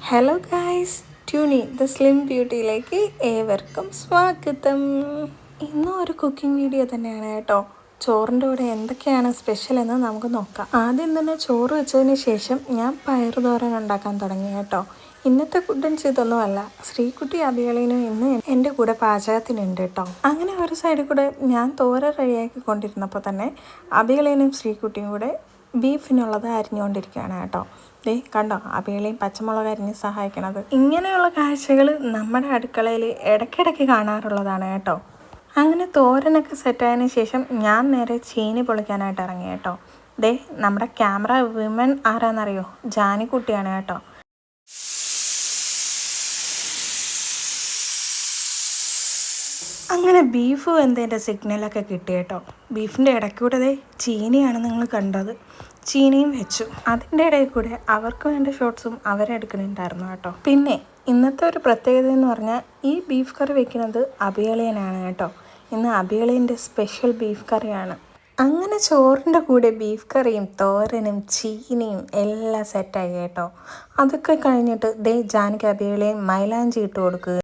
Hello guys, ട്യൂണി the slim ബ്യൂട്ടിയിലേക്ക് ഏവർക്കും സ്വാഗതം. ഇന്നും ഒരു കുക്കിംഗ് വീഡിയോ തന്നെയാണ് കേട്ടോ. ചോറിൻ്റെ കൂടെ എന്തൊക്കെയാണ് സ്പെഷ്യൽ എന്ന് നമുക്ക് നോക്കാം. ആദ്യം തന്നെ ചോറ് വെച്ചതിന് ശേഷം ഞാൻ പയറുതോരൻ ഉണ്ടാക്കാൻ തുടങ്ങി കേട്ടോ. ഇന്നത്തെ കുട്ടൻസ് ഇതൊന്നുമല്ല, ശ്രീകുട്ടി അബികളീനും ഇന്ന് എൻ്റെ കൂടെ പാചകത്തിനുണ്ട് കേട്ടോ. അങ്ങനെ ഒരു സൈഡിൽ കൂടെ ഞാൻ തോരൻ റെഡിയാക്കി കൊണ്ടിരുന്നപ്പോൾ തന്നെ അബികളീനും ശ്രീകുട്ടിയും കൂടെ ബീഫിനുള്ളത് അരിഞ്ഞുകൊണ്ടിരിക്കുകയാണ് കേട്ടോ. കണ്ടോ, അബികളെയും പച്ചമുളക് അരിഞ്ഞ് സഹായിക്കണത്. ഇങ്ങനെയുള്ള കാഴ്ചകൾ നമ്മുടെ അടുക്കളയിൽ ഇടയ്ക്കിടയ്ക്ക് കാണാറുള്ളതാണ് കേട്ടോ. അങ്ങനെ തോരനൊക്കെ സെറ്റായതിനു ശേഷം ഞാൻ നേരെ ചീനി പൊളിക്കാനായിട്ട് ഇറങ്ങി കേട്ടോ. നമ്മുടെ ക്യാമറ വിമൻ ആരാന്നറിയോ? ജാനിക്കുട്ടിയാണ് കേട്ടോ. അങ്ങനെ ബീഫ് വെന്തതിൻ്റെ സിഗ്നലൊക്കെ കിട്ടി കേട്ടോ. ബീഫിൻ്റെ ഇടയ്ക്കൂടെ ചീനിയാണ് നിങ്ങൾ കണ്ടത്. ചീനിയും വെച്ചു. അതിൻ്റെ ഇടയിൽ കൂടെ അവർക്ക് വേണ്ട ഷോട്ട്സും അവരെടുക്കുന്നുണ്ടായിരുന്നു കേട്ടോ. പിന്നെ ഇന്നത്തെ ഒരു പ്രത്യേകത എന്ന് പറഞ്ഞാൽ ഈ ബീഫ് കറി വെക്കുന്നത് അബിയളിയനാണ് കേട്ടോ. ഇന്ന് അബിയളിയൻ്റെ സ്പെഷ്യൽ ബീഫ് കറിയാണ്. അങ്ങനെ ചോറിൻ്റെ കൂടെ ബീഫ് കറിയും തോരനും ചീനിയും എല്ലാം സെറ്റായി കേട്ടോ. അതൊക്കെ കഴിഞ്ഞിട്ട് ജാനകി അബിയളിയും മൈലാഞ്ചി ഇട്ട് കൊടുക്കുക.